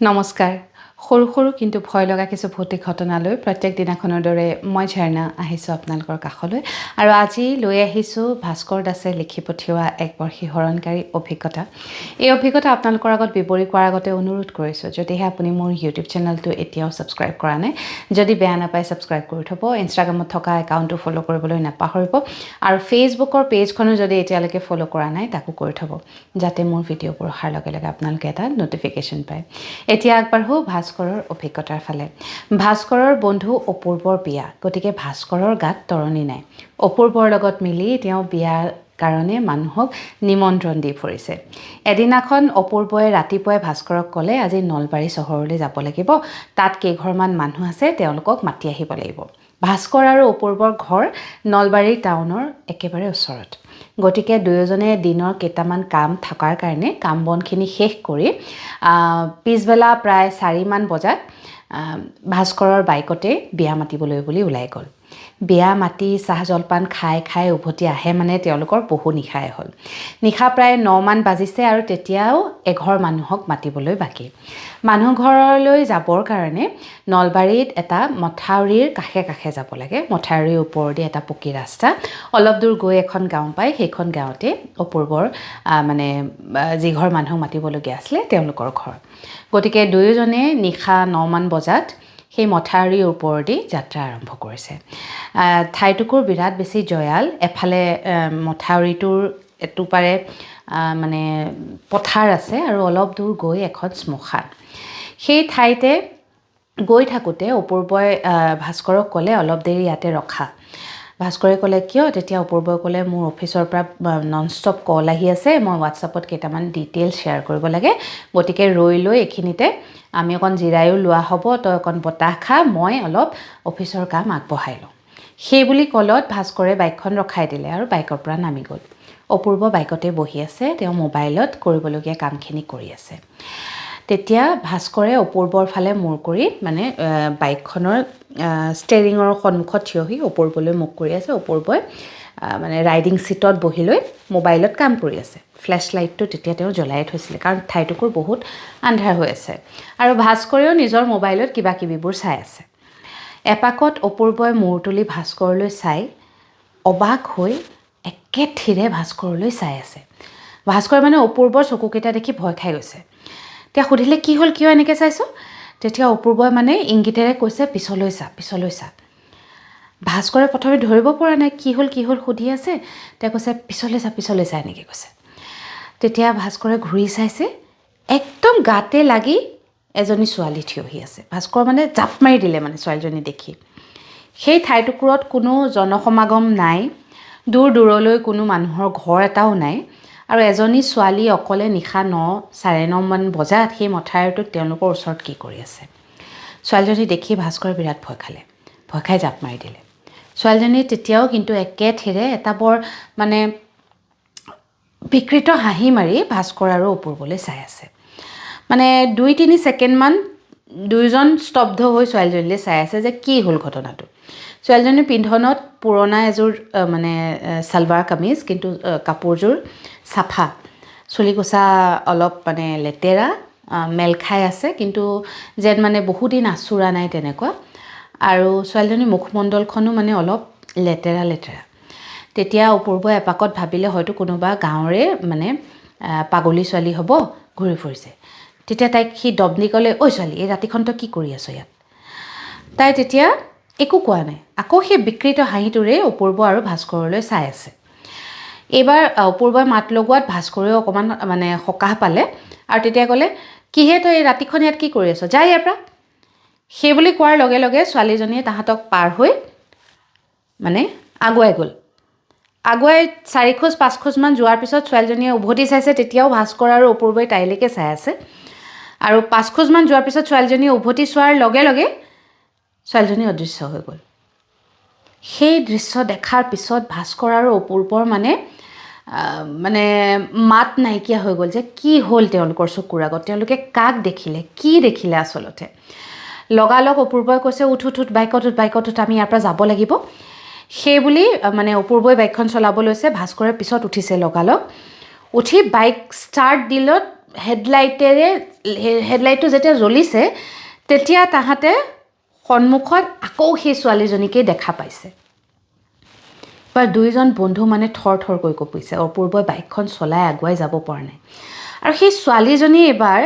নমস্কাৰ সৰু সৰু কিন্তু ভয় লগা কিছু ভৌতিক ঘটনালৈ প্ৰত্যেক দিনাখনৰ দৰে মই ঝৰ্ণা আহিছোঁ আপোনালোকৰ কাষলৈ আৰু আজি লৈ আহিছোঁ ভাস্কৰ দাসে লিখি পঠিওৱা এক বৰ শিহৰণকাৰী অভিজ্ঞতা। এই অভিজ্ঞতা আপোনালোকৰ আগত বিৱৰি কোৱাৰ আগতে অনুৰোধ কৰিছোঁ, যদিহে আপুনি মোৰ ইউটিউব চেনেলটো এতিয়াও ছাবস্ক্ৰাইব কৰা নাই, যদি বেয়া নাপায় ছাবস্ক্ৰাইব কৰি থ'ব, ইনষ্টাগ্ৰামত থকা একাউণ্টটো ফ'ল' কৰিবলৈ নাপাহৰিব আৰু ফেচবুকৰ পেজখনো যদি এতিয়ালৈকে ফ'ল' কৰা নাই তাকো কৰি থ'ব, যাতে মোৰ ভিডিঅ'বোৰ অহাৰ লগে লগে আপোনালোকে এটা ন'টিফিকেশ্যন পায়। এতিয়া আগবাঢ়ো ভাস্কৰৰ অভিজ্ঞতাৰ ফালে। ভাস্কৰৰ বন্ধু অপূৰ্বৰ বিয়া, গতিকে ভাস্কৰৰ গাত তৰণি নাই। অপূৰ্বৰ লগত মিলি তেওঁ বিয়াৰ কাৰণে মানুহক নিমন্ত্ৰণ দি ফুৰিছে। এদিনাখন অপূৰ্বই ৰাতিপুৱাই ভাস্কৰক ক'লে, আজি নলবাৰী চহৰলৈ যাব লাগিব, তাত কেইঘৰমান মানুহ আছে, তেওঁলোকক মাতি আহিব লাগিব। ভাস্কৰ আৰু অপূৰ্বৰ ঘৰ নলবাৰী টাউনৰ একেবাৰে ওচৰত, গতিকে দুয়োজনে দিনৰ কেইটামান কাম থকাৰ কাৰণে কাম বনখিনি শেষ কৰি পিছবেলা প্ৰায় 4মান বজাত ভাস্কৰৰ বাইকতে বিয়া মাতিবলৈ বুলি ওলাই গ'ল। বিয়া মাতি চাহ জলপান খাই খাই উভতি আহে মানে তেওঁলোকৰ বহু নিশাই হ'ল। নিশা প্ৰায় 9মান বাজিছে আৰু তেতিয়াও এঘৰ মানুহক মাতিবলৈ বাকী। মানুহ ঘৰলৈ যাবৰ কাৰণে নলবাৰীত এটা মথাউৰিৰ কাষে কাষে যাব লাগে। মথাউৰিৰ ওপৰেদি এটা পকী ৰাস্তা, অলপ দূৰ গৈ এখন গাঁও পায়, সেইখন গাঁৱতে অপূৰ্বৰ যিঘৰ মানুহক মাতিবলগীয়া আছিলে তেওঁলোকৰ ঘৰ। গতিকে দুয়োজনে নিশা 9মান বজাত সেই মথাউৰিৰ ওপৰেদি যাত্ৰা আৰম্ভ কৰিছে। ঠাইটুকুৰ বিৰাট বেছি জয়াল, এফালে মথাউৰিটোৰ এটোপাৰে মানে পথাৰ আছে আৰু অলপ দূৰ গৈ এখন শ্মশান। সেই ঠাইতে গৈ থাকোঁতে অপূৰ্বই ভাস্কৰক ক'লে, অলপ দেৰি ইয়াতে ৰখা। ভাস্কৰে ক'লে, কিয়? তেতিয়া অপূৰ্বই ক'লে, মোৰ অফিচৰ পৰা নন ষ্টপ কল আহি আছে, মই হোৱাটছআপত কেইটামান ডিটেইলছ শ্বেয়াৰ কৰিব লাগে, গতিকে ৰৈ লৈ এইখিনিতে আমি অকণ জিৰায়ো লোৱা হ'ব, তই অকণ বতাহ খা, মই অলপ অফিচৰ কাম আগবঢ়াই লওঁ। সেই বুলি ক'লত ভাস্কৰে বাইকখন ৰখাই দিলে আৰু বাইকৰ পৰা নামি গ'ল। অপূৰ্ব বাইকতে বহি আছে, তেওঁ মোবাইলত কৰিবলগীয়া কামখিনি কৰি আছে। তেতিয়া ভাস্কৰে অপূৰ্বৰ ফালে মূৰ কৰি মানে বাইকখনৰ ষ্টেৰিঙৰ সন্মুখত থিয় হৈ অপূৰ্বলৈ মুখ কৰি আছে। অপূৰ্বই মানে ৰাইডিং ছিটত বহি লৈ মোবাইলত কাম কৰি আছে। ফ্লেছ লাইটটো তেতিয়া তেওঁ জ্বলাই থৈছিলে, কাৰণ ঠাইটুকুৰ বহুত আন্ধাৰ হৈ আছে আৰু ভাস্কৰেও নিজৰ মোবাইলত কিবা কিবিবোৰ চাই আছে। এপাকত অপূৰ্বই মূৰ তুলি ভাস্কৰলৈ চাই অবাক হৈ একেথিৰে ভাস্কৰলৈ চাই আছে। ভাস্কৰে মানে অপূৰ্বৰ চকুকেইটা দেখি ভয় খাই গৈছে। তেতিয়া সুধিলে, কি হ'ল, কিয় এনেকৈ চাইছ? তেতিয়া অপূৰ্বই মানে ইংগিতেৰে কৈছে, পিছলৈ চা, পিছলৈ চা। ভাস্কৰে প্ৰথমে ধৰিব পৰা নাই, কি হ'ল সুধি আছে। তেওঁ কৈছে, পিছলৈ চা এনেকৈ কৈছে। তেতিয়া ভাস্কৰে ঘূৰি চাইছে, একদম গাতে লাগি এজনী ছোৱালী থিয় হৈ আছে। ভাস্কৰ মানে জাপ মাৰি দিলে মানে ছোৱালীজনী দেখি। সেই ঠাইটুকুৰত কোনো জনসমাগম নাই, দূৰ দূৰলৈ কোনো মানুহৰ ঘৰ এটাও নাই আৰু এজনী ছোৱালী অকলে নিশা 9:30মান বজাত সেই মথাউৰিটোত তেওঁলোকৰ ওচৰত কি কৰি আছে। ছোৱালীজনী দেখি ভাস্কৰে বিৰাট ভয় খালে, ভয় খাই জাপ মাৰি দিলে। ছোৱালীজনী তেতিয়াও কিন্তু একেথিৰে এটা বৰ মানে বিকৃত হাঁহি মাৰি ভাস্কৰ আৰু অপূৰ্বলৈ চাই আছে। মানে 2-3 ছেকেণ্ডমান দুয়োজন স্তব্ধ হৈ ছোৱালীজনীলৈ চাই আছে যে কি হ'ল ঘটনাটো। ছোৱালীজনীৰ পিন্ধনত পুৰণা এযোৰ মানে ছালৱাৰ কামিজ, কিন্তু কাপোৰযোৰ চাফা, চুলিকোছা অলপ মানে লেতেৰা, মেল খাই আছে, কিন্তু যেন মানে বহুদিন আঁচোৰা নাই তেনেকুৱা, আৰু ছোৱালীজনীৰ মুখমণ্ডলখনো মানে অলপ লেতেৰা লেতেৰা। তেতিয়া অপূৰ্বই এপাকত ভাবিলে, হয়তো কোনোবা গাঁৱৰে মানে পাগলী ছোৱালী হ'ব, ঘূৰি ফুৰিছে। তেতিয়া তাইক সি দবনি ক'লে, ঐ ছোৱালী, এই ৰাতিখন তই কি কৰি আছ ইয়াত? তাই তেতিয়া একো কোৱা নাই, আকৌ সেই বিকৃত হাঁহিটোৰে অপূৰ্ব আৰু ভাস্কৰলৈ চাই আছে। এইবাৰ অপূৰ্বই মাত লগোৱাত ভাস্কৰেও অকণমান মানে সকাহ পালে আৰু তেতিয়া ক'লে, কিহে তই এই ৰাতিখন ইয়াত কি কৰি আছ, যা ইয়াৰ পৰা। সেই বুলি কোৱাৰ লগে লগে ছোৱালীজনীয়ে তাহাঁতক পাৰ হৈ মানে আগুৱাই গ'ল। আগুৱাই 4 খোজ 5 খোজমান যোৱাৰ পিছত ছোৱালীজনীয়ে উভতি চাইছে, তেতিয়াও ভাস্কৰ আৰু অপূৰ্বই তাইলৈকে চাই আছে। আৰু 5 খোজমান যোৱাৰ পিছত ছোৱালীজনীয়ে উভতি চোৱাৰ লগে লগে ছোৱালীজনী অদৃশ্য হৈ গ'ল। সেই দৃশ্য দেখাৰ পিছত ভাস্কৰ আৰু অপূৰ্বৰ মানে মাত নাইকিয়া হৈ গ'ল যে কি হ'ল তেওঁলোকৰ চকুৰ আগত, তেওঁলোকে কাক দেখিলে, কি দেখিলে আচলতে। লগালগ অপূৰ্বই কৈছে, উঠ বাইকত উঠ, আমি ইয়াৰ পৰা যাব লাগিব। সেই বুলি মানে অপূৰ্বই বাইকখন চলাব লৈছে, ভাস্কৰে পিছত উঠিছে লগালগ। উঠি বাইক ষ্টাৰ্ট দিলত হেডলাইটটো যেতিয়া জ্বলিছে তেতিয়া তাহাঁতে সন্মুখত আকৌ সেই ছোৱালীজনীকেই দেখা পাইছে। বা দুয়োজন বন্ধু মানে থৰ থৰকৈ কঁপিছে। অপূৰ্বই বাইকখন চলাই আগুৱাই যাব পৰা নাই। আৰু সেই ছোৱালীজনী এবাৰ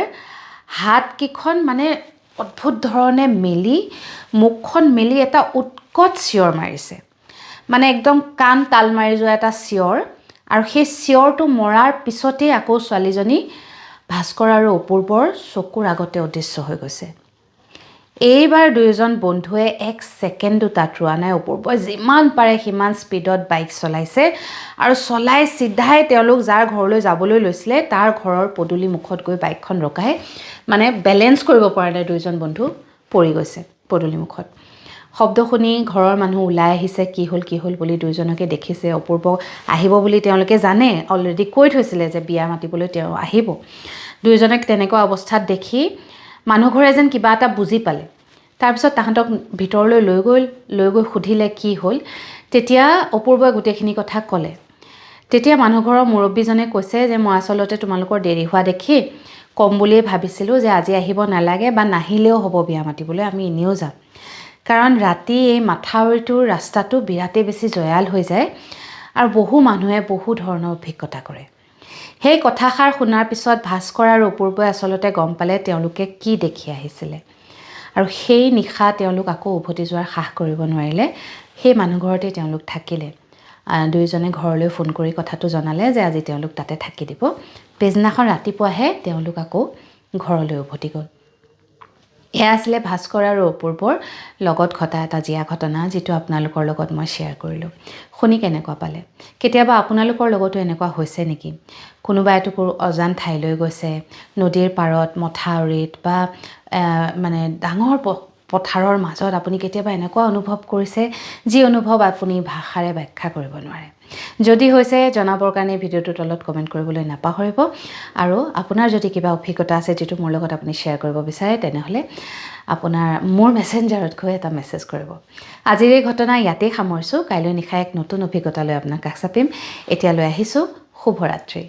হাতকেইখন মানে অদ্ভুত ধৰণে মেলি মুখখন মেলি এটা উৎকট চিঞৰ মাৰিছে, মানে একদম কাণ তাল মাৰি যোৱা এটা চিঞৰ। আৰু সেই চিঞৰটো মৰাৰ পিছতেই আকৌ ছোৱালীজনী ভাস্কৰ আৰু অপূৰ্বৰ চকুৰ আগতে অদৃশ্য হৈ গৈছে। এইবাৰ দুয়োজন বন্ধুৱে এক ছেকেণ্ডো তাত ৰোৱা নাই। অপূৰ্বই যিমান পাৰে সিমান স্পীডত বাইক চলাইছে আৰু চলাই চিধাই তেওঁলোক যাৰ ঘৰলৈ যাবলৈ লৈছিলে তাৰ ঘৰৰ পদূলি মুখত গৈ বাইকখন ৰখাই মানে বেলেঞ্চ কৰিব পৰা নাই দুয়োজন বন্ধু পৰি গৈছে পদূলি মুখত। শব্দ শুনি ঘৰৰ মানুহ ওলাই আহিছে, কি হ'ল বুলি দুয়োজনকে দেখিছে। অপূৰ্ব আহিব বুলি তেওঁলোকে জানে, অলৰেডি কৈ থৈছিলে যে বিয়া মাতিবলৈ তেওঁ আহিব। দুয়োজনক তেনেকুৱা অৱস্থাত দেখি মানুহঘৰে যেন কিবা এটা বুজি পালে। তাৰপিছত তাহাঁতক ভিতৰলৈ লৈ গৈ সুধিলে কি হ'ল। তেতিয়া অপূৰ্বই গোটেইখিনি কথা ক'লে। তেতিয়া মানুহঘৰৰ মুৰব্বীজনে কৈছে যে মই আচলতে তোমালোকৰ দেৰি হোৱা দেখি ক'ম বুলিয়ে ভাবিছিলোঁ যে আজি আহিব নালাগে বা নাহিলেও হ'ব বিয়া মাতিবলৈ, আমি এনেও যাম। কাৰণ ৰাতি এই মাথাউৰিটোৰ ৰাস্তাটো বিৰাটেই বেছি জয়াল হৈ যায় আৰু বহু মানুহে বহু ধৰণৰ অভিজ্ঞতা কৰে। সেই কথাষাৰ শুনাৰ পিছত ভাস্কৰ আৰু অপূৰ্বই আচলতে গম পালে তেওঁলোকে কি দেখি আহিছিলে। আৰু সেই নিশা তেওঁলোক আকৌ উভতি যোৱাৰ সাহ কৰিব নোৱাৰিলে। সেই মানুহঘৰতে তেওঁলোক থাকিলে। দুয়োজনে ঘৰলৈ ফোন কৰি কথাটো জনালে যে আজি তেওঁলোক তাতে থাকি দিব। পিছদিনাখন ৰাতিপুৱাহে তেওঁলোক আকৌ ঘৰলৈ উভতি গ'ল। এয়া আছিলে ভাস্কৰ আৰু অপূৰ্বৰ লগত ঘটা এটা জীয়া ঘটনা, যিটো আপোনালোকৰ লগত মই শ্বেয়াৰ কৰিলোঁ। শুনি কেনেকুৱা পালে? কেতিয়াবা আপোনালোকৰ লগতো এনেকুৱা হৈছে নেকি? কোনোবা এটুকুৰ অজান ঠাইলৈ গৈছে, নদীৰ পাৰত, মথাউৰিত বা মানে ডাঙৰ পথাৰৰ মাজত আপুনি কেতিয়াবা এনেকুৱা অনুভৱ কৰিছে যি অনুভৱ আপুনি ভাষাৰে ব্যাখ্যা কৰিব নোৱাৰে। যদি হৈছে জনাবৰ কাৰণে ভিডিঅ'টোৰ তলত কমেণ্ট কৰিবলৈ নাপাহৰিব। আৰু আপোনাৰ যদি কিবা অভিজ্ঞতা আছে যিটো মোৰ লগত আপুনি শ্বেয়াৰ কৰিব বিচাৰে, তেনেহ'লে আপোনাৰ মোৰ মেছেঞ্জাৰত গৈ এটা মেছেজ কৰিব। আজিৰ এই ঘটনা ইয়াতেই সামৰিছোঁ। কাইলৈ নিশা এক নতুন অভিজ্ঞতা লৈ আপোনাক কাষ চাপিম। এতিয়ালৈ আহিছোঁ। শুভৰাত্ৰি।